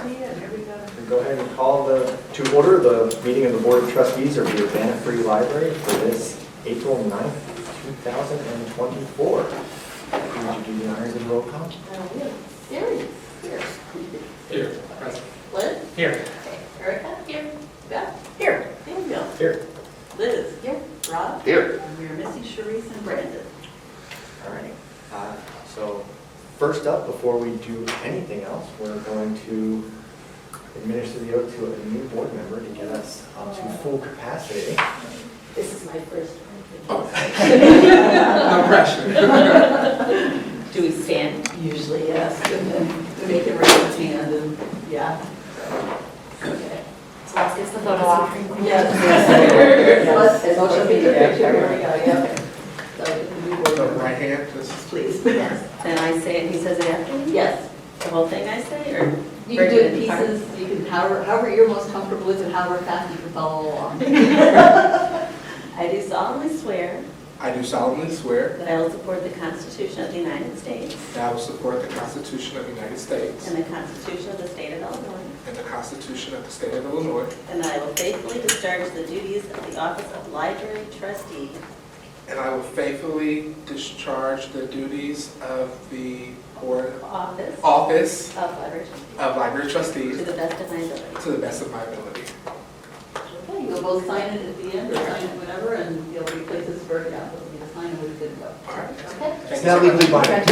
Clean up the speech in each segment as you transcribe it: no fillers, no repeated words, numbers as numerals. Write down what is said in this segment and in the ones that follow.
Go ahead and call to order the meeting of the Board of Trustees of the Urbana Free Library for this April 9th, 2024. Would you do the honors and roll call? Gary. Here. Here. Present. Liz. Here. Okay. Erica. Here. Beth. Here. Daniel. Here. Liz. Here. Rob. Here. And we are missing Sharice and Brandon. All right. So first up, before we do anything else, we're going to administer the oath to a new board member to get us up to full capacity. This is my first No one. pressure. Do we stand? Usually, yes. And then we make it raise his hand and, yeah. Okay. So let's get the photo off. Yes. Social media picture, here we go, yeah. So, the new board So member. right hand, just Please. Yes. And I say it, he says it after me? Yes. The whole thing I say, or? You can do it in break apart? pieces, you can, however you're most comfortable with and however fast you can follow along. I do solemnly swear I do solemnly swear that I will support the Constitution of the United States that I will support the Constitution of the United States and the Constitution of the State of Illinois, and the Constitution of the State of Illinois, and that I will faithfully discharge the duties of the office of library trustee and I will faithfully discharge the duties of the board office office of library trustee of library to trustees the best of my ability. to the best of my ability. Okay, you'll both sign it at the end or sign it whenever and you'll replace this for, yeah, it'll be the sign and we're good to go. All right. Okay? Thank It's you now so much. legally binding.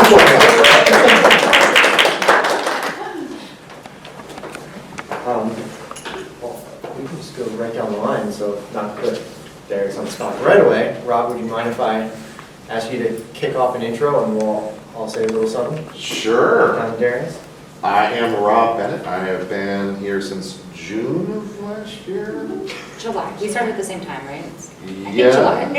Well, we can just go right down the line, so not put Darius on the spot right away. Rob, would you mind if I ask you to kick off an intro and we'll all say a little something? Sure. Down to Darius. I am Rob Bennett. I have been here since June of last year. July. We started at the same time, right? Yeah.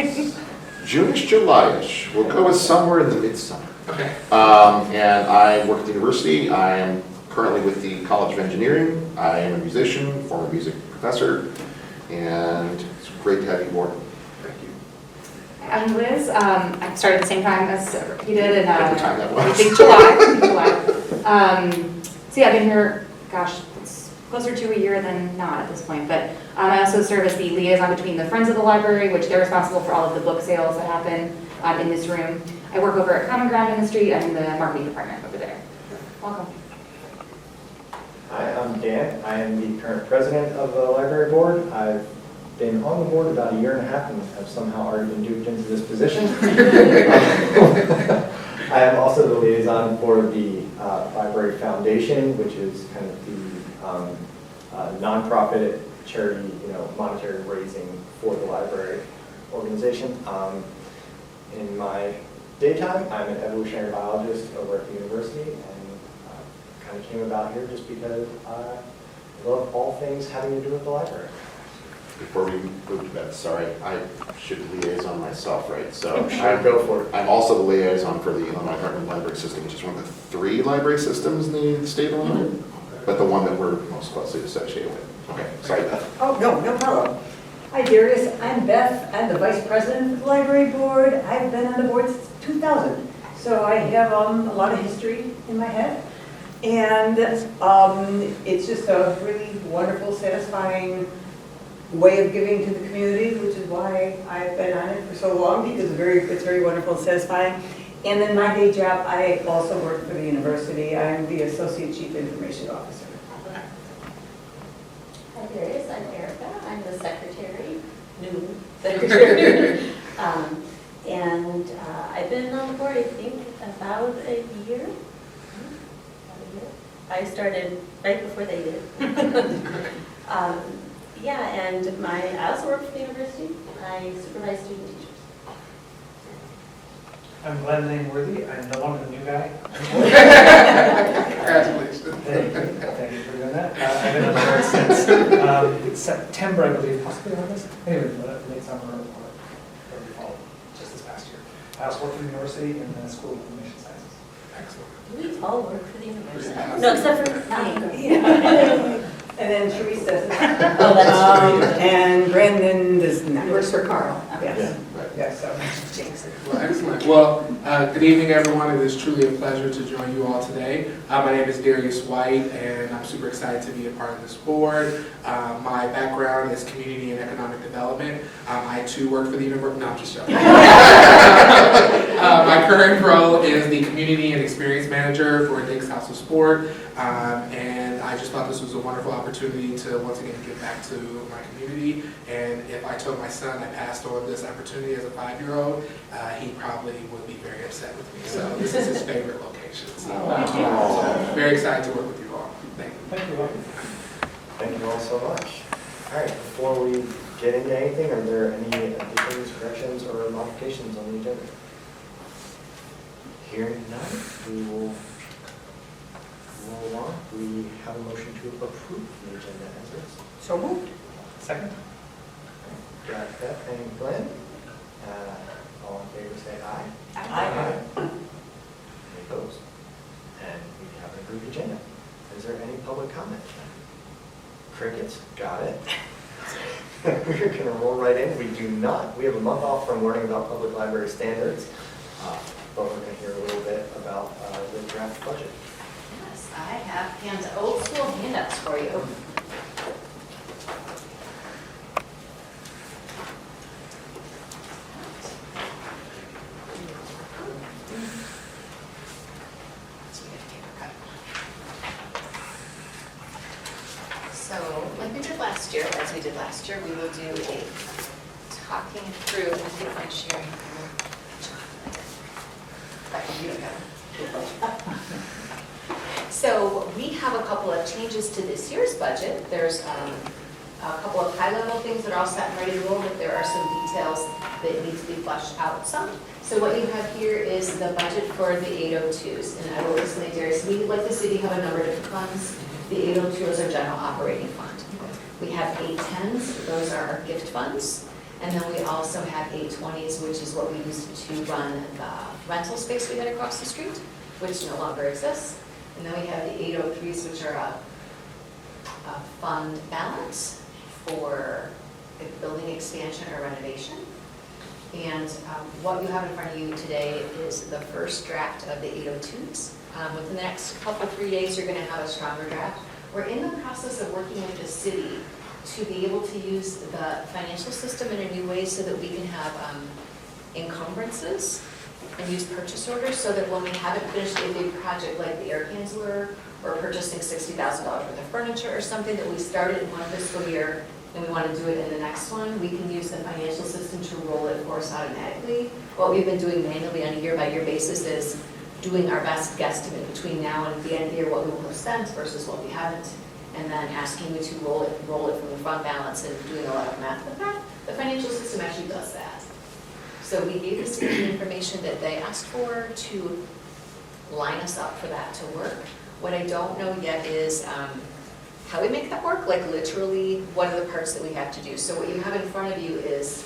June-ish, July-ish. We'll go with somewhere in the midsummer. Okay. And I work at the university. I am currently with the College of Engineering. I am a musician, former music professor, and it's great to have you aboard. Thank you. I'm Liz. I started at the same time as he did, and Every time that I was. think July. So yeah, I've been here, gosh, it's closer to a year than not at this point. But I also serve as the liaison between the Friends of the Library, which they're responsible for all of the book sales that happen in this room. I work over at Common Ground Industry. I'm in the marketing department over there. Welcome. Hi, I'm Dan. I am the current president of the library board. I've been on the board about a year and a half and have somehow already been duped into this position. I am also the liaison for the Library Foundation, which is kind of the nonprofit charity, monetary raising for the library organization. In my daytime, I'm an evolutionary biologist over at the university, and kind of came about here just because I love all things having to do with the library. Before we move to that, sorry, I should liaison myself, right? So Sure, go for it. I'm also the liaison for the Illinois Heartland Library System, which is one of the 3 library systems in the state of Illinois, but the one that we're most closely associated with. Okay, sorry, Beth. Oh, no problem. Hi, Darius. I'm Beth. I'm the Vice President of the Library Board. I've been on the board since 2000, so I have a lot of history in my head. And it's just a really wonderful, satisfying way of giving to the community, which is why I've been on it for so long, because it's very wonderful and satisfying. And then my day job, I also work for the university. I'm the Associate Chief Information Officer. Hi, Darius. I'm Erica. I'm the secretary, new secretary. And I've been on the board, I think, about a year. I started right before they did. Yeah, and I also work for the university. I supervise student teachers. I'm Glenn Langworthy. I'm no longer the new guy. Congratulations. Thank you for doing that. I've been on the board since September, I believe, possibly August. Anyway, late summer or early fall, just this past year. I also work for the university in the School of Information Sciences. Excellent. We all work for the university. No, except for me. Yeah. And then Sharice does it. Oh, that's true. And Brandon does not. Works for Carl. Yes. Right. Yes, Well, excellent. Well, good evening, everyone. It is truly a pleasure to join you all today. My name is Darius White, and I'm super excited to be a part of this board. My background is community and economic development. I too work for the university. No, I'm just joking. My current role is the community and experience manager for Dick's House of Sport, and I just thought this was a wonderful opportunity to once again give back to my community. And if I told my son I passed on this opportunity as a 5-year-old, he probably would be very upset with me. So this is his favorite location. So very excited to work with you all. Thank you. Thank you. Thank you all so much. All right, before we get into anything, are there any additions, corrections, or modifications on the agenda? Hearing none, we will roll on. We have a motion to approve the agenda as is. So moved. Second? Got Beth and Glenn. All in favor say aye. Aye. Any opposed? And we have an approved agenda. Is there any public comment? Crickets, got it. We're going to roll right in. We do not. We have a month off from learning about public library standards, but we're going to hear a little bit about the draft budget. Yes, I have old school handouts for you. So, like we did last year, as we did last year, we will do a talking through, and if you don't mind sharing. You don't have it. So we have a couple of changes to this year's budget. There's a couple of high-level things that are all set and ready to roll, but there are some details that need to be fleshed out some. So what you have here is the budget for the 802s, and I will explain, Darius, we, like the city, have a number of different funds. The 802 is our general operating fund. We have 810s, those are our gift funds. And then we also have 820s, which is what we used to run the rental space we had across the street, which no longer exists. And then we have the 803s, which are a fund balance for a building expansion or renovation. And what you have in front of you today is the first draft of the 802s. Within the next couple, 3 days, you're going to have a stronger draft. We're in the process of working with the city to be able to use the financial system in a new way so that we can have encumbrances and use purchase orders so that when we haven't finished a big project like the air handler or purchasing $60,000 worth of furniture or something that we started in one fiscal year and we want to do it in the next one, we can use the financial system to roll it for us automatically. What we've been doing manually on a year-by-year basis is doing our best guesstimate between now and the end of the year what we will have spent versus what we haven't, and then asking you to roll it from the fund balance and doing a lot of math with that. The financial system actually does that. So we gave the city the information that they asked for to line us up for that to work. What I don't know yet is how we make that work, like literally what are the parts that we have to do. So what you have in front of you is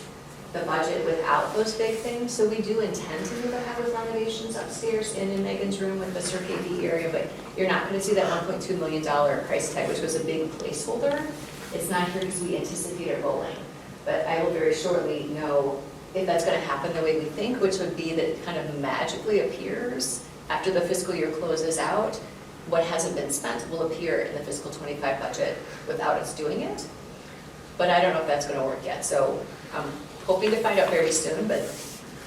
the budget without those big things. So we do intend to move ahead with renovations upstairs and in Megan's room with the Circuit B area, but you're not going to see that $1.2 million price tag, which was a big placeholder. It's not here because we anticipate it rolling. But I will very shortly know if that's going to happen the way we think, which would be that it kind of magically appears after the fiscal year closes out. What hasn't been spent will appear in the fiscal 25 budget without us doing it. But I don't know if that's going to work yet. So I'm hoping to find out very soon, but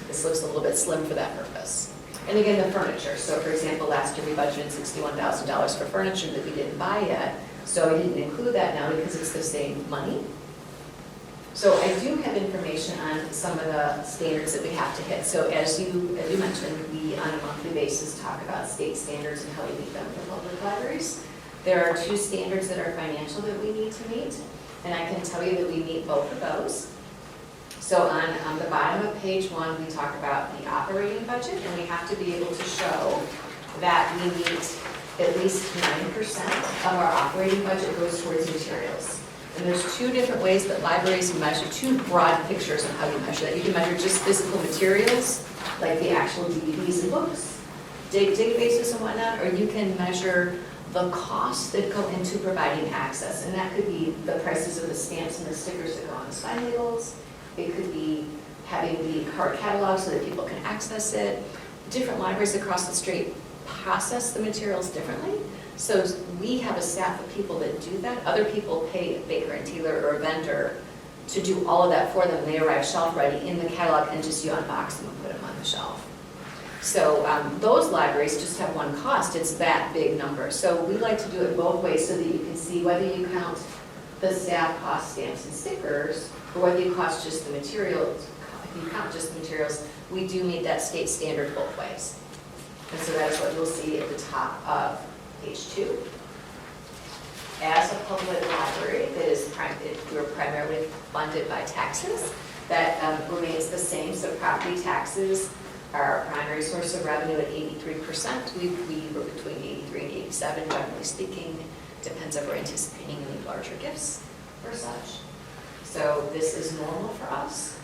this looks a little bit slim for that purpose. And again, the furniture. So for example, last year we budgeted $61,000 for furniture that we didn't buy yet. So I didn't include that now because it's the same money. So I do have information on some of the standards that we have to hit. So as you mentioned, we on a monthly basis talk about state standards and how we meet them for public libraries. There are 2 standards that are financial that we need to meet, and I can tell you that we meet both of those. So on the bottom of page 1, we talk about the operating budget, and we have to be able to show that we meet at least 9% of our operating budget goes towards materials. And there's 2 different ways that libraries measure, 2 broad pictures of how you measure that. You can measure just physical materials, like the actual DVDs and books, databases and whatnot, or you can measure the costs that go into providing access. And that could be the prices of the stamps and the stickers that go on the spine labels. It could be having the card catalog so that people can access it. Different libraries across the street process the materials differently. So we have a staff of people that do that. Other people pay a baker and tailor or a vendor to do all of that for them. They arrive shelf ready in the catalog and just you unbox them and put them on the shelf. So those libraries just have one cost. It's that big number. So we like to do it both ways so that you can see whether you count the staff cost stamps and stickers or whether you cost just the materials. If you count just the materials, we do meet that state standard both ways. And so that is what you'll see at the top of page 2. As a public library that is we're primarily funded by taxes, that remains the same. So property taxes are our primary source of revenue at 83%. We were between 83 and 87, generally speaking. Depends if we're anticipating any larger gifts or such. So this is normal for us.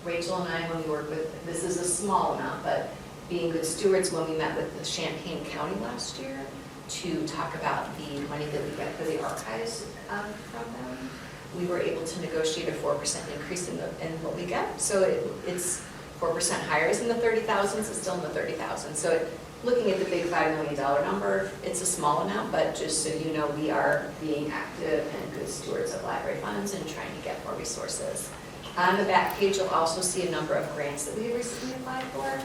Rachel and I, when we work with, this is a small amount, but being good stewards, when we met with the Champaign County last year to talk about the money that we get for the archives from them, we were able to negotiate a 4% increase in what we get. So it's 4% higher. It's in the 30,000s, it's still in the 30,000s. So looking at the big $5 million number, it's a small amount, but just so you know, we are being active and good stewards of library funds and trying to get more resources. On the back page, you'll also see a number of grants that we have recently applied for.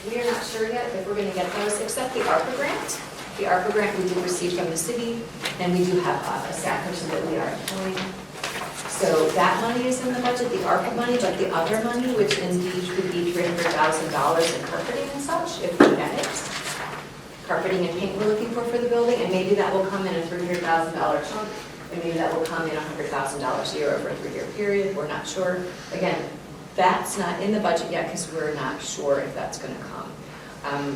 We are not sure yet if we're going to get those, except the ARPA grant. The ARPA grant we did receive from the city, and we do have a staff person that we are employing. So that money is in the budget, the ARPA money, but the other money, which indeed would be $300,000 in carpeting and such, if we get it. Carpeting and paint we're looking for the building, and maybe that will come in a $300,000 chunk, and maybe that will come in $100,000 a year over a 3-year period. We're not sure. Again, that's not in the budget yet because we're not sure if that's going to come.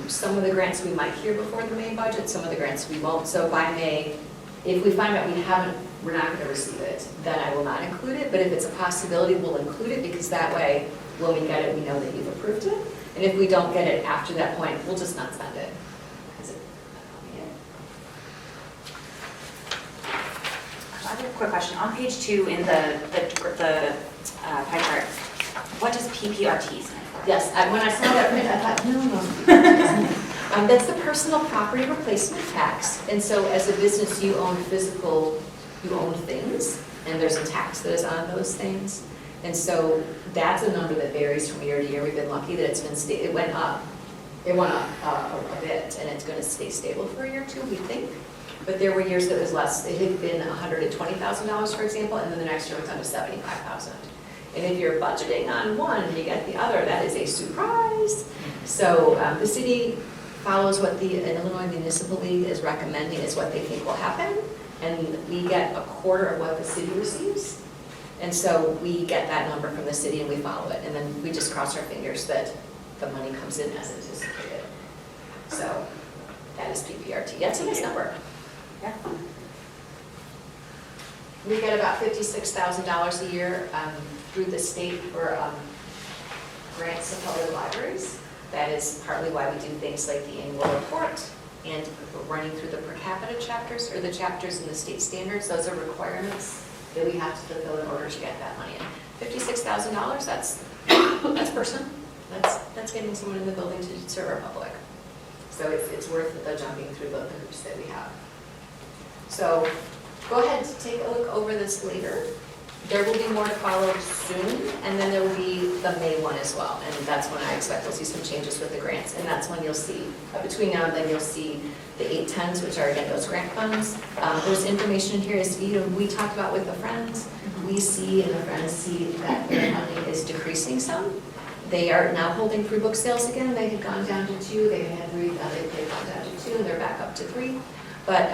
Some of the grants we might hear before the May budget, some of the grants we won't. So by May, if we find out we're not going to receive it, then I will not include it. But if it's a possibility, we'll include it because that way, when we get it, we know that you've approved it. And if we don't get it after that point, we'll just not spend it. I have a quick question. On page 2 in the pie chart, what does PPRT stand for? Yes, when I saw that print, I thought, no. That's the personal property replacement tax. And so as a business, you own things, and there's a tax that is on those things. And so that's a number that varies from year to year. We've been lucky that it went up. It went up a bit, and it's going to stay stable for a year or two, we think. But there were years that it was less. It had been $120,000, for example, and then the next year it was under $75,000. And if you're budgeting on one and you get the other, that is a surprise. So the city follows what the Illinois Municipal League is recommending is what they think will happen. And we get a quarter of what the city receives. And so we get that number from the city and we follow it. And then we just cross our fingers that the money comes in as anticipated. So that is PPRT. That's a nice number. Yeah. We get about $56,000 a year through the state for grants to public libraries. That is partly why we do things like the annual report and running through the per capita chapters or the chapters in the state standards. Those are requirements that we have to fulfill in order to get that money in. $56,000, that's personal. That's getting someone in the building to serve our public. So it's worth the jumping through the hoops that we have. So go ahead and take a look over this later. There will be more to follow soon, and then there will be the May one as well. And that's when I expect we'll see some changes with the grants. And that's when you'll see, between now and then, you'll see the 810s, which are, again, those grant funds. There's information here, as we talked about with the Friends. We see, and the Friends see, that their money is decreasing some. They are now holding free book sales again. They had gone down to 2. They had 3. Now they've gone down to 2, and they're back up to 3. But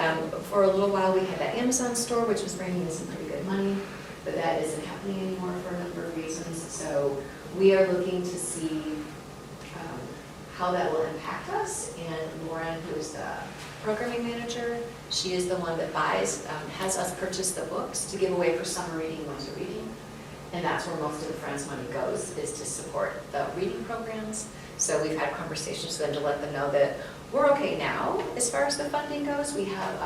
for a little while, we had that Amazon store, which was bringing in some pretty good money. But that isn't happening anymore for a number of reasons. So we are looking to see how that will impact us. And Lauren, who is the programming manager, she is the one that has us purchase the books to give away for summer reading, winter reading. And that's where most of the Friends money goes, is to support the reading programs. So we've had conversations with them to let them know that we're okay now as far as the funding goes. We have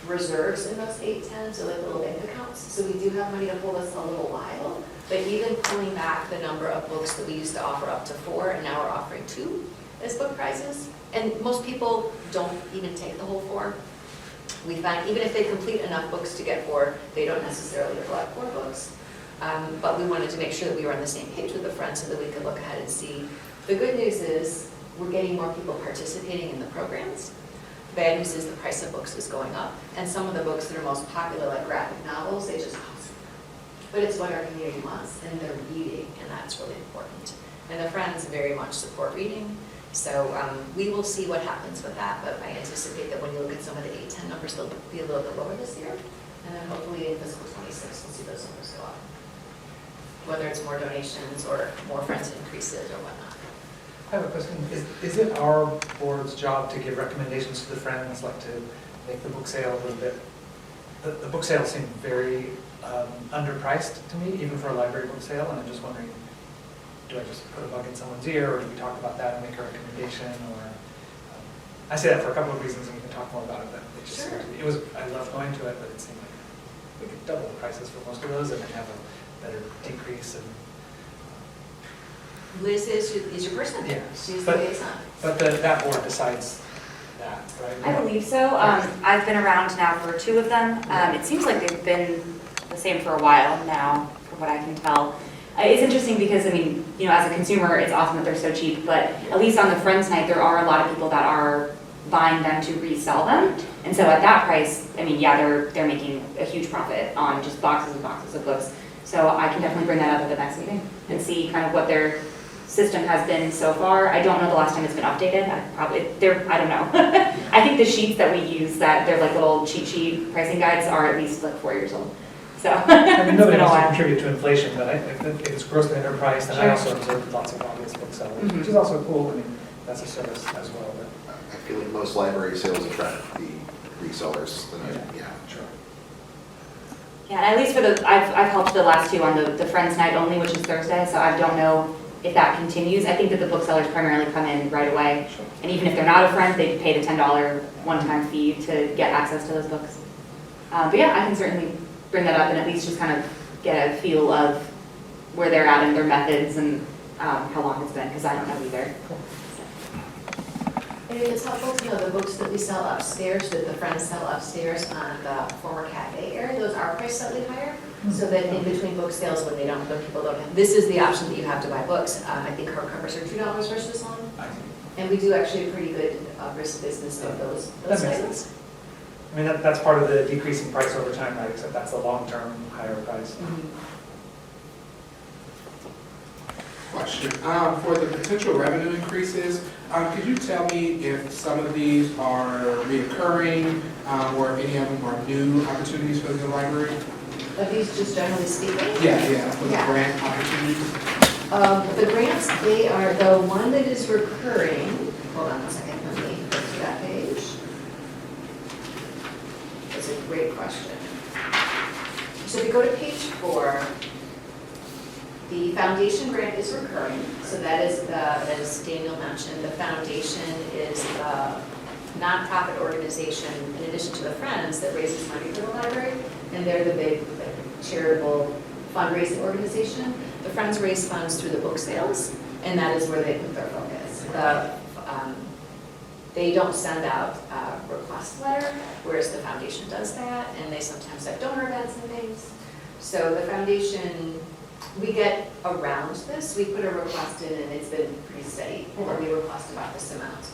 reserves in those 810, so like little bank accounts. So we do have money to hold us a little while, but even pulling back the number of books that we used to offer up to 4, and now we're offering 2 as book prizes. And most people don't even take the whole 4. We find even if they complete enough books to get 4, they don't necessarily collect 4 books. But we wanted to make sure that we were on the same page with the Friends so that we could look ahead and see. The good news is we're getting more people participating in the programs. The bad news is the price of books is going up. And some of the books that are most popular, like graphic novels, they just cost more. But it's what our community wants, and they're reading, and that's really important. And the Friends very much support reading. So we will see what happens with that, but I anticipate that when you look at some of the 810 numbers, they'll be a little bit lower this year. And then hopefully in fiscal 26, we'll see those numbers go up. Whether it's more donations or more Friends increases or whatnot. I have a question. Is it our board's job to give recommendations to the Friends, like to make the book sale a little bit? The book sales seem very underpriced to me, even for a library book sale, and I'm just wondering, do I just put a bug in someone's ear, or do we talk about that and make a recommendation, or, I say that for a couple of reasons, and we can talk more about it, but it just, Sure. I love going to it, but it seemed like we could double the prices for most of those and then have a better decrease and. Liz is your person? Yeah. She's the liaison. But that board decides that, right? I believe so. I've been around now for 2 of them. It seems like they've been the same for a while now, from what I can tell. It's interesting because, I mean, you know, as a consumer, it's awesome that they're so cheap, but at least on the Friends night, there are a lot of people that are buying them to resell them. And so at that price, I mean, yeah, they're making a huge profit on just boxes and boxes of books. So I can definitely bring that up at the next meeting and see kind of what their system has been so far. I don't know the last time it's been updated. I don't know. I think the sheets that we use, that they're like little cheat sheet pricing guides, are at least like 4 years old. So I mean, it's nobody been a wants to while. contribute to inflation, but I think it's grossly underpriced, and I Sure. also observed lots of obvious booksellers, Mhm. which is also cool. I mean, that's a service as well, but. I feel like most library sales attract the resellers. Yeah. Sure. Yeah, and at least for I've helped the last 2 on the Friends night only, which is Thursday, so I don't know if that continues. I think that the booksellers primarily come in right away. Sure. And even if they're not a friend, they pay the $10 one-time fee to get access to those books. But yeah, I can certainly bring that up and at least just kind of get a feel of where they're at and their methods and how long it's been, because I don't know either. And if it's helpful to know, the books that we sell upstairs, that the Friends sell upstairs on the former cafe area, those are priced slightly higher. So that in between book sales, when people don't have, this is the option that you have to buy books. I think hardcovers are $2 versus one. I see. And we do actually a pretty good risk business of those That makes items. sense. I mean, that's part of the decreasing price over time, right, except that's the long-term higher price. Question. For the potential revenue increases, could you tell me if some of these are reoccurring, or if any of them are new opportunities for the library? Are these just generally speaking? Yeah, for the Yeah. grant opportunities. The grants, they are the one that is recurring. Hold on a second, let me go to that page. That's a great question. So if you go to page 4, the foundation grant is recurring. So that is as Daniel mentioned, the foundation is a nonprofit organization in addition to the Friends that raises money for the library. And they're the big charitable fundraising organization. The Friends raise funds through the book sales, and that is where they put their focus. They don't send out a request letter, whereas the foundation does that, and they sometimes have donor events and things. So the foundation, we get around this. We put a request in, and it's been pretty steady, where we request about this amount.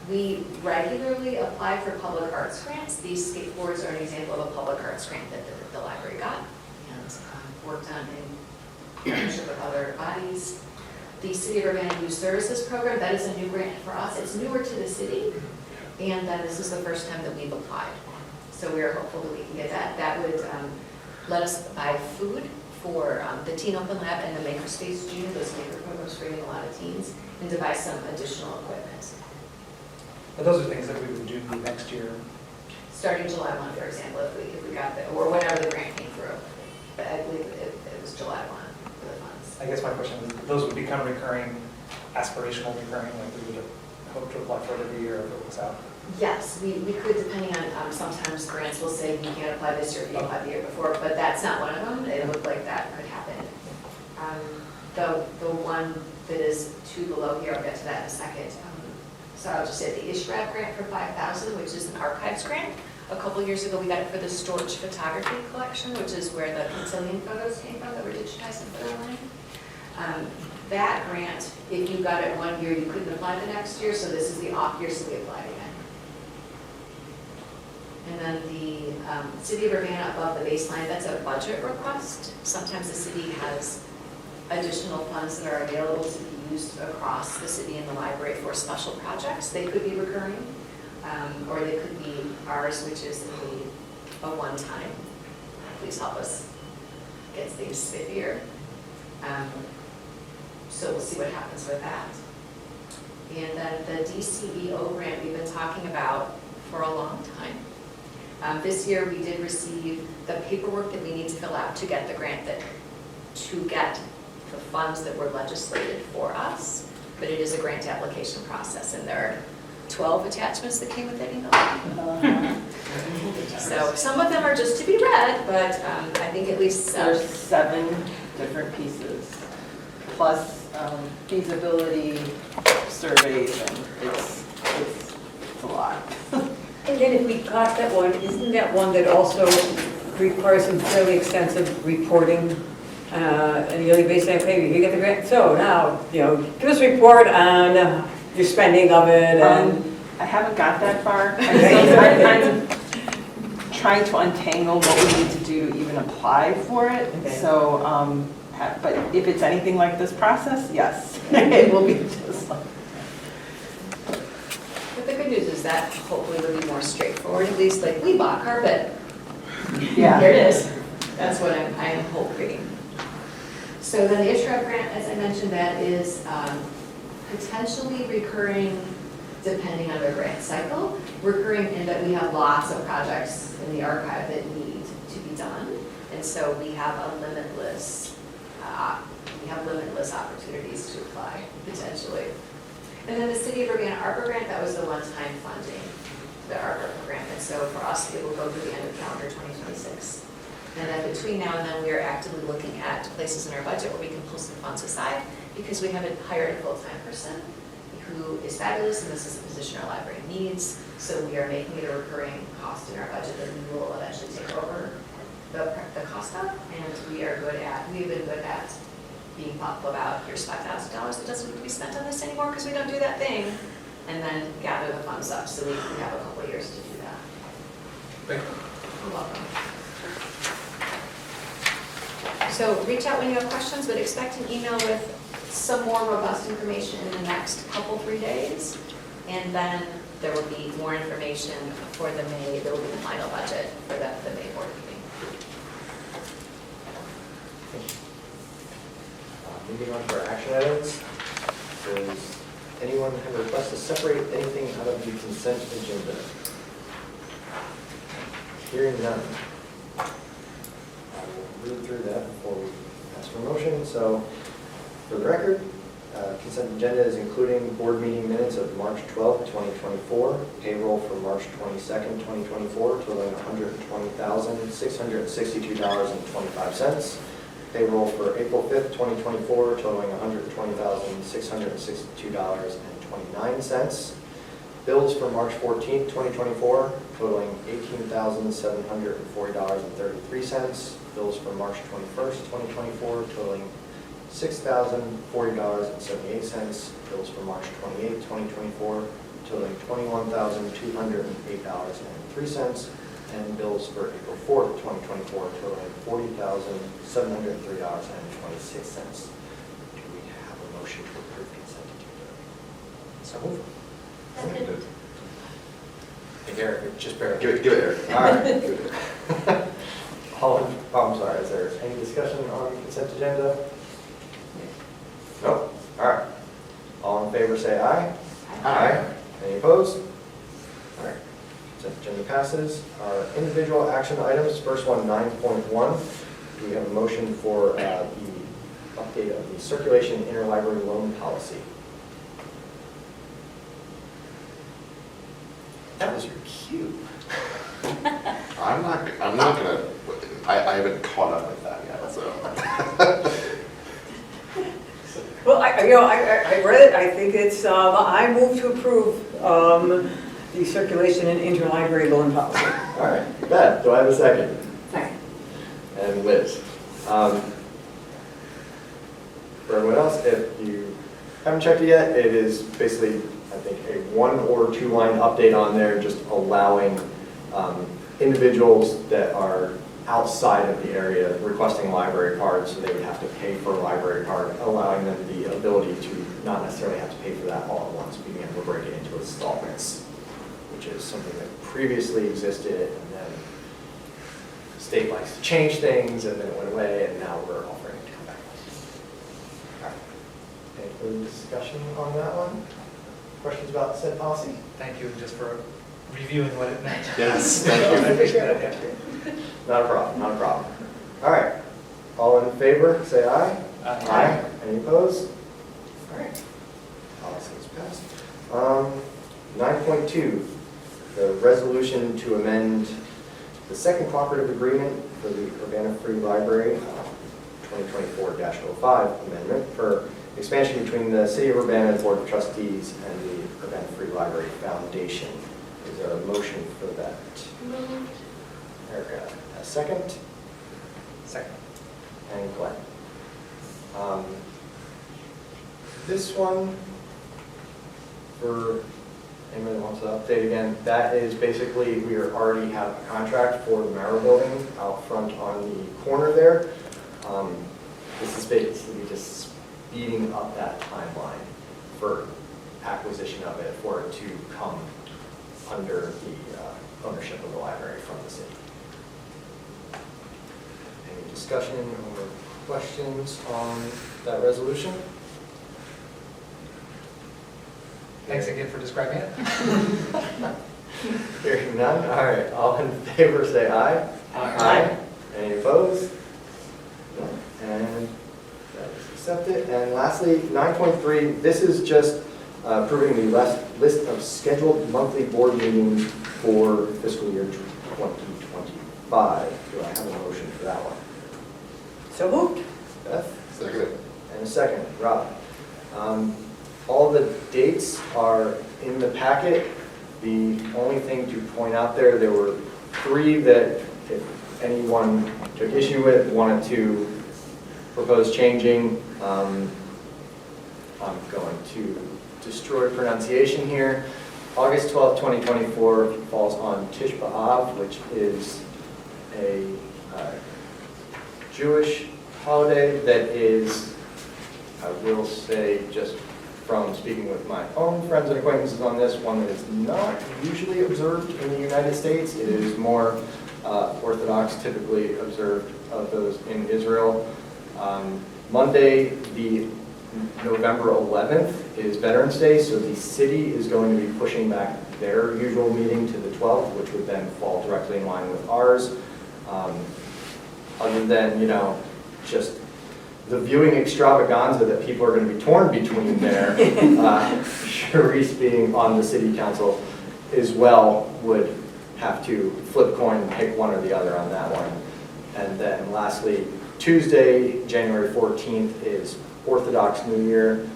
We regularly apply for public arts grants. These skateboards are an example of a public arts grant that the library got and worked on in partnership with other bodies. The City of Urbana Youth Services Program, that is a new grant for us. It's newer to the city, and then this is the first time that we've applied. So we are hopeful that we can get that. That would let us buy food for the Teen Open Lab and the Makerspace Junior, those maker programs for a lot of teens, and to buy some additional equipment. But those are things that we would do next year. Starting July 1, for example, if we got the, or whenever the grant came through. But I believe it was July 1 for the funds. I guess my question is, those would become recurring, aspirational recurring, like we would hope to apply for it every year if it works out. Yes, we could, depending on, sometimes grants will say you can't apply this year if you applied the year before, but that's not one of them. It looked like that could happen. The one that is too below here, I'll get to that in a second. So I'll just say the ISHRAP grant for $5,000, which is an archives grant. A couple years ago, we got it for the storage photography collection, which is where the quintillion photos came from that were digitized and put online. That grant, if you got it one year, you couldn't apply the next year, so this is the off year, so we applied again. And then the City of Urbana above the baseline, that's a budget request. Sometimes the city has additional funds that are available to be used across the city and the library for special projects. They could be recurring, or they could be ours, which is a one-time. Please help us get things spiffier. So we'll see what happens with that. And then the DCEO grant we've been talking about for a long time. This year we did receive the paperwork that we need to fill out to get the grant, to get the funds that were legislated for us, but it is a grant application process, and there are 12 attachments that came with that email. So some of them are just to be read, but I think at least There's 7 different pieces, plus feasibility surveys, and it's a lot. And then if we got that one, isn't that one that also requires some fairly extensive reporting on a yearly basis? Okay, you get the grant, so now, give us a report on your spending of it and. I haven't got that far. I'm trying to untangle what we need to do to even apply for it. Okay. So, but if it's anything like this process, yes, it will be just like. But the good news is that hopefully will be more straightforward, at least like we bought carpet. Yeah. Here it is. That's what I'm hoping. So then the ISHRAP grant, as I mentioned, that is potentially recurring depending on the grant cycle. Recurring in that we have lots of projects in the archive that need to be done. And so we have limitless opportunities to apply, potentially. And then the City of Urbana ARPA grant, that was the one-time funding, the ARPA grant. And so for us, it will go through the end of calendar 2026. And then between now and then, we are actively looking at places in our budget where we can pull some funds aside, because we haven't hired a full-time person who is fabulous, and this is a position our library needs. So we are making it a recurring cost in our budget that we will eventually take over the cost of. And we've been good at being thoughtful about, here's $5,000 that doesn't need to be spent on this anymore because we don't do that thing, and then gather the funds up. So we have a couple of years to do that. Thank you. You're welcome. So reach out when you have questions, but expect an email with some more robust information in the next 3 days. And then there will be more information for there will be the final budget for the May board meeting. Moving on to our action items. Does anyone have a request to separate anything out of the consent agenda? Hearing none. I will read through that before we ask for a motion. So, for the record, consent agenda is including board meeting minutes of March 12th, 2024, payroll for March 22nd, 2024, totaling $120,662.25. Payroll for April 5th, 2024, totaling $120,662.29. Bills for March 14th, 2024, totaling $18,740.33. Bills for March 21st, 2024, totaling $6,040.78. Bills for March 28th, 2024, totaling $21,208.03. And bills for April 4th, 2024, totaling $40,703.26. Do we have a motion to approve consent agenda? So moved. Hey, Garrett, just barely. Give it, Eric. All right. I'm sorry, is there any discussion on consent agenda? No? All right. All in favor, say aye. Aye. Any opposed? All right. Consent agenda passes. Our individual action items, first one, 9.1. Do we have a motion for the update of the circulation interlibrary loan policy? That was your cue. I'm not gonna, I haven't caught up with that yet, so. Well, I read it, I think it's, I move to approve the circulation and interlibrary loan policy. All right, Beth, do I have a second? Second. And Liz. For everyone else, if you haven't checked it yet, it is basically, I think, a 1 or 2 line update on there, just allowing individuals that are outside of the area requesting a library card, so they would have to pay for a library card, allowing them the ability to not necessarily have to pay for that all at once, being able to break it into installments, which is something that previously existed, and then the state likes to change things, and then it went away, and now we're offering it to come back. All right. Any further discussion on that one? Questions about said policy? Thank you just for reviewing what it meant. Yes, thank you. I appreciate it, yeah. Not a problem, not a problem. All right, all in favor, say aye. Aye. Any opposed? All right, policy is passed. 9.2, the resolution to amend the second cooperative agreement for the Urbana Free Library, 2024-05 amendment for expansion between the City of Urbana Board of Trustees and the Urbana Free Library Foundation. Is there a motion for that? Erica, a second? Second. And Glenn. This one, for anyone that wants to update again, that is basically, we already have a contract for the Marrow Building out front on the corner there. This is basically just speeding up that timeline for acquisition of it, for it to come under the ownership of the library from the city. Any discussion or questions on that resolution? Thanks again for describing it. Hearing none, all right, all in favor say aye. Aye. Any opposed? No. And that is accepted. And lastly, 9.3, this is just approving the list of scheduled monthly board meetings for fiscal year 2025. Do I have a motion for that one? So moved. Beth? Second. And a second, Rob. All the dates are in the packet. The only thing to point out there were 3 that if anyone took issue with, wanted to propose changing. I'm going to destroy pronunciation here. August 12th, 2024 falls on Tish B'Av, which is a Jewish holiday that is, I will say, just from speaking with my own friends and acquaintances on this, one that is not usually observed in the United States. It is more Orthodox, typically observed of those in Israel. Monday, the November 11th is Veterans Day, so the city is going to be pushing back their usual meeting to the 12th, which would then fall directly in line with ours. Other than, just the viewing extravaganza that people are going to be torn between there, Sharice being on the city council as well would have to flip coin and pick one or the other on that one. And then lastly, Tuesday, January 14th is Orthodox New Year. I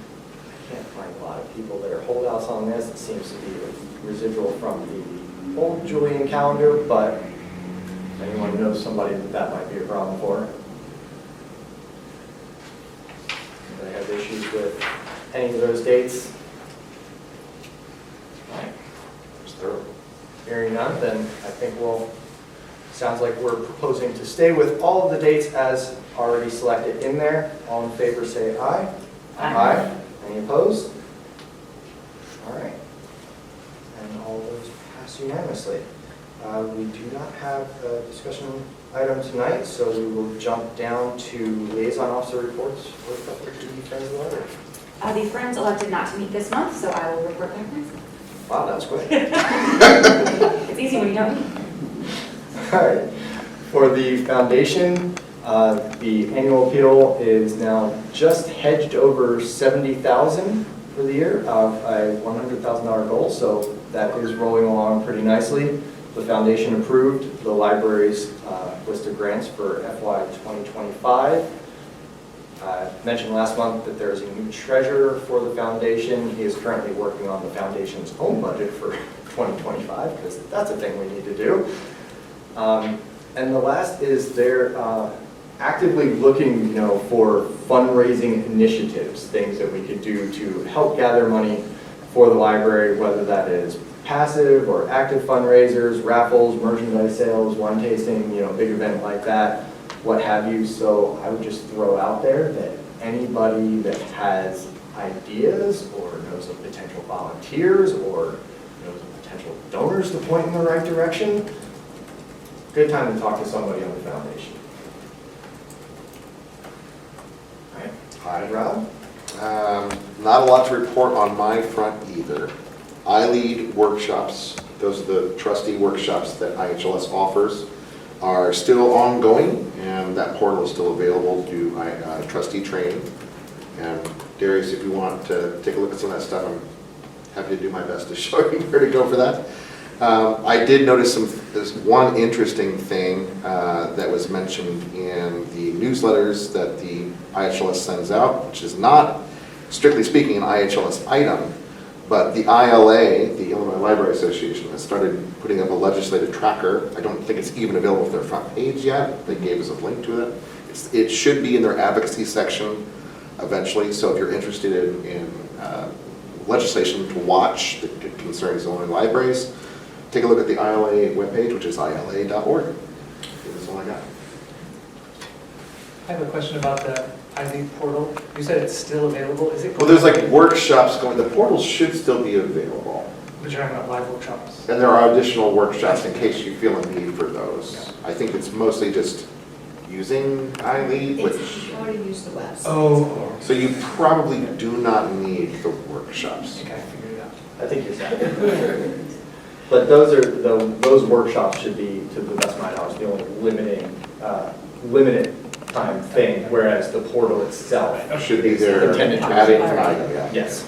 can't find a lot of people that are holdouts on this. It seems to be a residual from the old Julian calendar, but if anyone knows somebody that might be a problem for. They have issues with any of those dates? All right. Just throw it. Hearing none, then I think sounds like we're proposing to stay with all of the dates as already selected in there. All in favor say aye. Aye. Any opposed? All right. And all those pass unanimously. We do not have a discussion item tonight, so we will jump down to liaison officer reports for the Friends of the Library. The Friends elected not to meet this month, so I will report back next. Wow, that was quick. It's easy when you don't meet. All right. For the foundation, the annual appeal is now just hedged over $70,000 for the year of a $100,000 goal. So that is rolling along pretty nicely. The foundation approved the library's list of grants for FY 2025. I mentioned last month that there's a new treasurer for the foundation. He is currently working on the foundation's own budget for 2025, because that's a thing we need to do. And the last is they're actively looking, for fundraising initiatives, things that we could do to help gather money for the library, whether that is passive or active fundraisers, raffles, merchandise sales, wine tasting, big event like that, what have you. So I would just throw out there that anybody that has ideas or knows of potential volunteers or knows of potential donors to point in the right direction, good time to talk to somebody on the foundation. All right. Hi, Rob. Not a lot to report on my front either. I lead workshops. Those are the trustee workshops that IHLS offers, are still ongoing, and that portal is still available to do trustee training. And Darius, if you want to take a look at some of that stuff, I'm happy to do my best to show you where to go for that. I did notice this one interesting thing that was mentioned in the newsletters that the IHLS sends out, which is not, strictly speaking, an IHLS item, but the ILA, the Illinois Library Association, has started putting up a legislative tracker. I don't think it's even available for their front page yet. They gave us a link to it. It should be in their advocacy section eventually, so if you're interested in legislation to watch that concerns Illinois libraries, take a look at the ILA webpage, which is ila.org. That's all I got. I have a question about the ID portal. You said it's still available. Is it? Well, there's like workshops going, the portal should still be available. But you're talking about live workshops. And there are additional workshops in case you feel a need for those. I think it's mostly just using iLead, It's, which, you already use the website. Oh. so you probably do not need the workshops. Okay, I figured it out. I think you're set. But those workshops should be, to the best of my knowledge, the only limited time thing, whereas the portal itself Should be there intended to ad be. infinitum, yeah. Yes.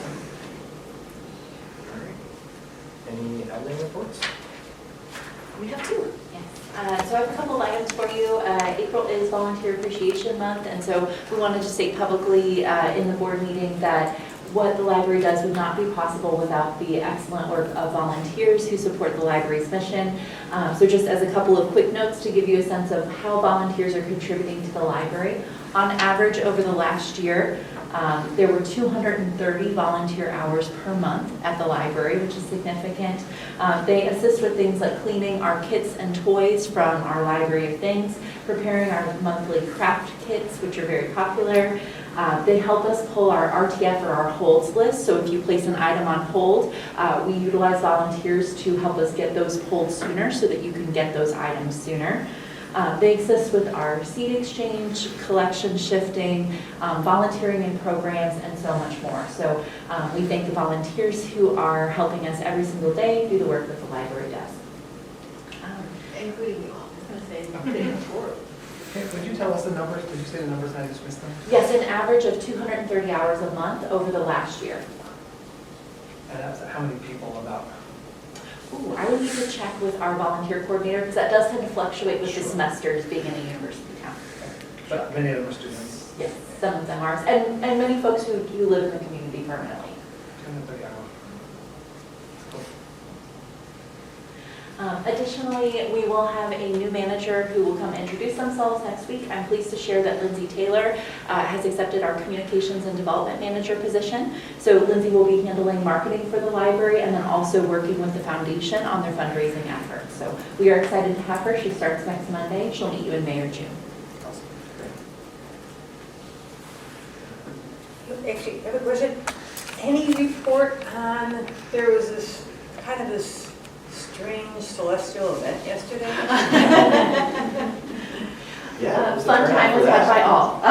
All right. Any admin reports? We have two. So I have a couple of items for you. April is Volunteer Appreciation Month, and so we wanted to state publicly in the board meeting that what the library does would not be possible without the excellent work of volunteers who support the library's mission. So just as a couple of quick notes to give you a sense of how volunteers are contributing to the library. On average, over the last year, there were 230 volunteer hours per month at the library, which is significant. They assist with things like cleaning our kits and toys from our Library of Things, preparing our monthly craft kits, which are very popular. They help us pull our RTF or our holds list. So if you place an item on hold, we utilize volunteers to help us get those pulled sooner so that you can get those items sooner. They assist with our seed exchange, collection shifting, volunteering in programs, and so much more. So we thank the volunteers who are helping us every single day do the work that the library does. Including you all. Okay, would you tell us the numbers? Did you say the numbers and I just missed them? Yes, an average of 230 hours a month over the last year. And that's how many people about? Ooh, I would need to check with our volunteer coordinator because that does tend to fluctuate with the semesters being in a university town. But many of them are students. Yes, some of them are, and many folks who live in the community permanently. 230 hours. Cool. Additionally, we will have a new manager who will come introduce themselves next week. I'm pleased to share that Lindsay Taylor has accepted our Communications and Development Manager position. So Lindsay will be handling marketing for the library and then also working with the foundation on their fundraising efforts. So we are excited to have her. She starts next Monday. She'll meet you in May or June. Actually, I have a question. Any report on, there was this strange celestial event yesterday? Yeah. it was a Fun turnout time for was that. had by all.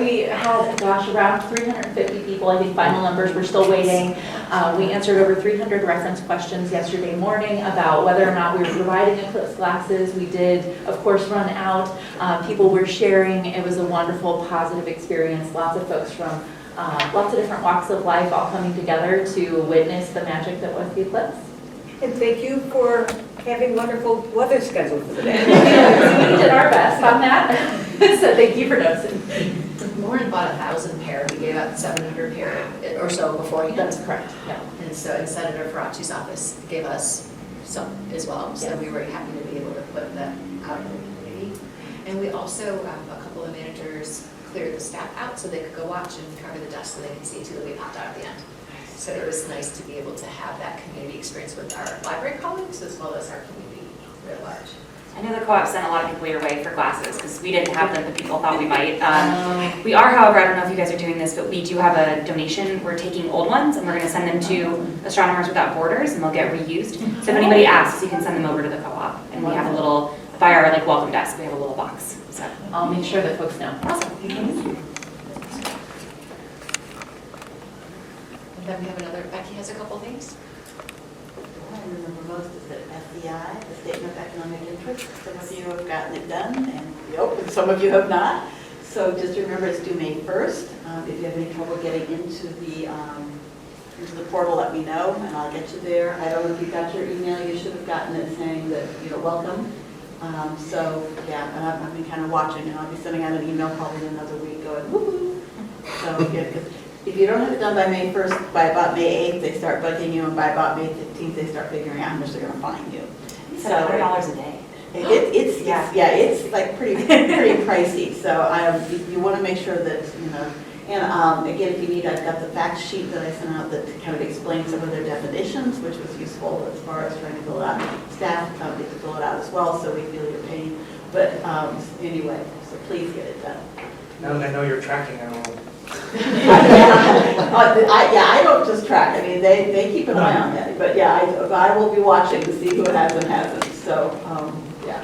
We had, around 350 people. I think final numbers were still waiting. We answered over 300 reference questions yesterday morning about whether or not we were providing eclipse glasses. We did, of course, run out. People were sharing. It was a wonderful, positive experience. Lots of folks from lots of different walks of life all coming together to witness the magic that was the eclipse. And thank you for having wonderful weather scheduled for the day. We did our best on that, so thank you for noticing. Lauren bought 1,000 pair, we gave out 700 pair or so beforehand. That's correct, yeah. And so, and Senator Ferracci's office gave us some as well, so Yes. we were happy to be able to put that out in the community. And we also, a couple of managers cleared the staff out so they could go watch and cover the dust so they could see too that we popped out at the end. So it was nice to be able to have that community experience with our library colleagues as well as our community at large. I know the co-op sent a lot of people your way for glasses, because we didn't have them, but people thought we might. We are, however, I don't know if you guys are doing this, but we do have a donation. We're taking old ones, and we're going to send them to Astronomers Without Borders, and they'll get reused. So if anybody asks, you can send them over to the co-op. And we have a little, by our like welcome desk, we have a little box. So I'll make sure that folks know. Awesome. And then we have another, Becky has a couple things. I remember most is that FEI, the Statement of Economic Interest. Some of you have gotten it done, and some of you have not. So just remember, it's due May 1st. If you have any trouble getting into the portal, let me know, and I'll get you there. I don't know if you got your email. You should have gotten it saying that you're welcome. So yeah, I've been kind of watching, and I'll be sending out an email probably in another week going, woohoo. So yeah, if you don't have it done by May 1st, by about May 8th, they start bugging you, and by about May 15th, they start figuring out how much they're going to fine you. It's $100 a day. It's like pretty pricey. So you want to make sure that, and again, if you need, I've got the fact sheet that I sent out that kind of explains some of their definitions, which was useful as far as trying to fill it out. Staff get to fill it out as well, so we feel your pain. But anyway, so please get it done. Now that I know you're tracking, I will. I don't just track. I mean, they keep an eye on that. But yeah, I will be watching to see who has and hasn't. So yeah.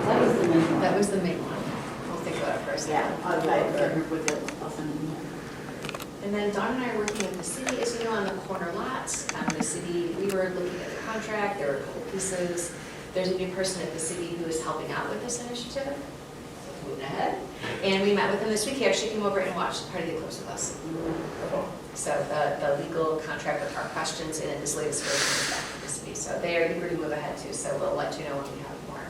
That was the main one. That was the main one. We'll think about it first. Yeah, I can't remember what the else. I'll send it in there. And then Dawn and I are working with the city, as you know, on the corner lots. The city, we were looking at the contract, there were a couple pieces. There's a new person at the city who is helping out with this initiative, moving ahead. And we met with him this week, he actually came over and watched part of the eclipse with us. So the legal contract with our questions in this latest version is back to the city. So they are eager to move ahead too, so we'll let you know when we have more.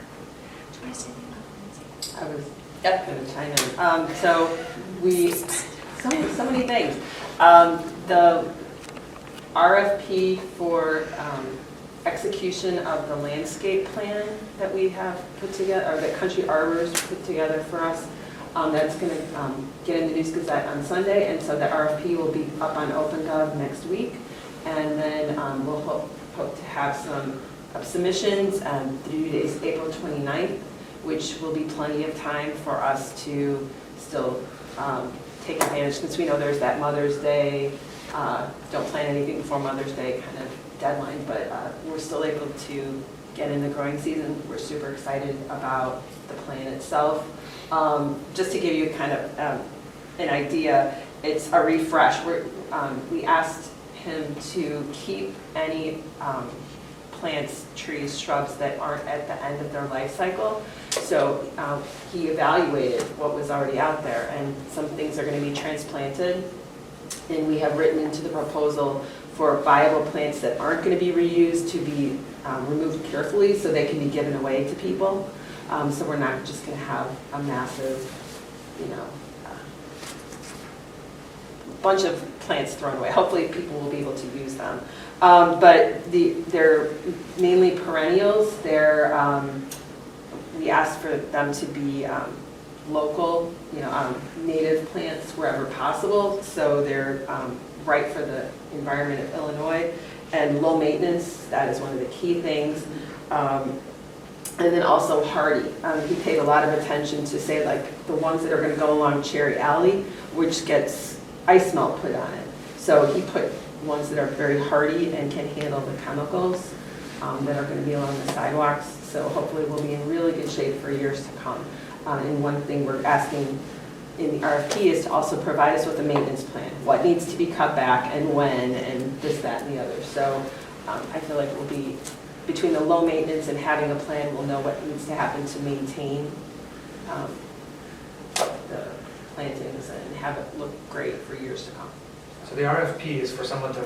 Do you want to say anything about Lindsay? I was going to chime in. So we, so many things. The RFP for execution of the landscape plan that we have put together, or that Country Arbors put together for us, that's going to get in the News Gazette on Sunday, and so the RFP will be up on OpenGov next week, and then we'll hope to have some submissions through today's April 29th, which will be plenty of time for us to still take advantage, since we know there's that Mother's Day, don't plan anything before Mother's Day kind of deadline, but we're still able to get in the growing season. We're super excited about the plan itself. Just to give you kind of an idea, it's a refresh. We asked him to keep any plants, trees, shrubs that aren't at the end of their life cycle. So he evaluated what was already out there, and some things are going to be transplanted. And we have written into the proposal for viable plants that aren't going to be reused to be removed carefully so they can be given away to people. So we're not just going to have a massive, bunch of plants thrown away. Hopefully people will be able to use them. But they're mainly perennials. We asked for them to be local, native plants wherever possible. So they're right for the environment of Illinois, and low maintenance. That is one of the key things. And then also hardy. He paid a lot of attention to say, like, the ones that are going to go along Cherry Alley, which gets ice melt put on it. So he put ones that are very hardy and can handle the chemicals that are going to be along the sidewalks. So hopefully we'll be in really good shape for years to come. And one thing we're asking in the RFP is to also provide us with a maintenance plan. What needs to be cut back and when, and this, that, and the other. So I feel like we'll be, between the low maintenance and having a plan, we'll know what needs to happen to maintain the plantings and have it look great for years to come. So the RFP is for someone to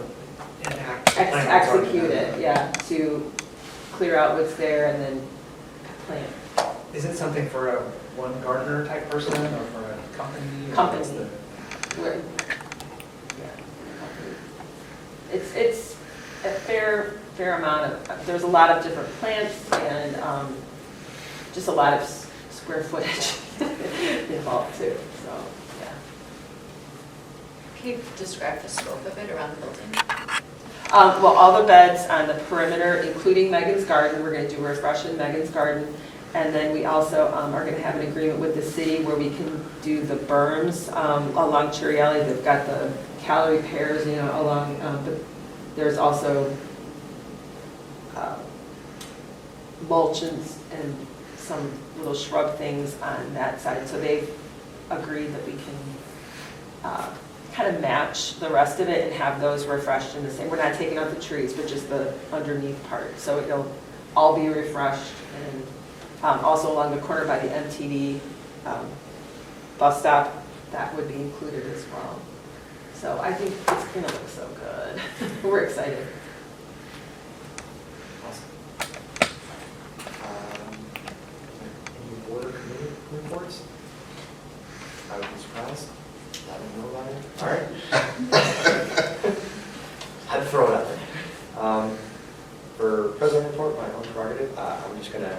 enact. the plan that's already Execute done. it, yeah, to clear out what's there and then plan. Is it something for a one gardener type person or for a company? or Company. what's the- We're- yeah, It's a fair amount of, there's a lot of different plants and just a lot of square footage involved too, so, yeah. Can you describe the scope of it around the building? Well, all the beds on the perimeter, including Megan's Garden, we're gonna do a refresh in Megan's Garden. And then we also are gonna have an agreement with the city where we can do the berms along Cherry Alley. They've got the calorie pairs, you know, along, but there's also mulch and some little shrub things on that side. So they've agreed that we can kind of match the rest of it and have those refreshed in the same. We're not taking out the trees, but just the underneath part. So it'll all be refreshed. And also along the corner by the MTD bus stop, that would be included as well. So I think it's gonna look so good. We're excited. Awesome. Any board or committee reports? I would be surprised. I don't know about it. All right. Had to throw it out there. For president report, my own prerogative, I'm just gonna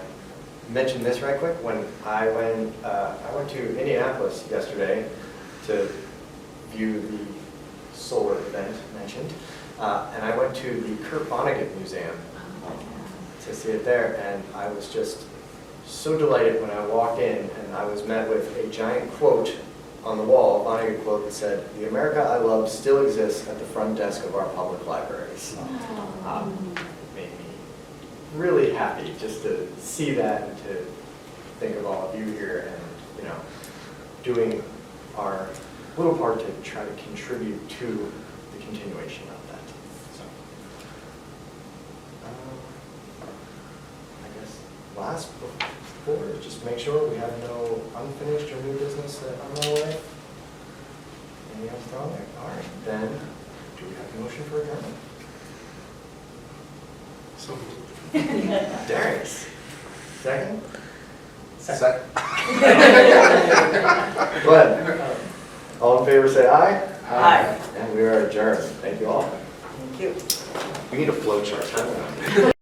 mention this right quick. When I went to Indianapolis yesterday to view the solar event mentioned, and I went to the Kurt Vonnegut Museum to see it there, and I was just so delighted when I walked in and I was met with a giant quote on the wall, a Vonnegut quote that said, "The America I love still exists at the front desk of our public libraries." It made me really happy just to see that and to think of all of you here and, you know, doing our little part to try to contribute to the continuation of that. So, I guess last before, just make sure we have no unfinished or new business that on our way. Anything else wrong there? All right, then, do we have a motion for adjournment? So Darius. Second? Second. Glenn? All in favor, say aye. Aye. And we are adjourned. Thank you all. Thank you. We need a flow chart.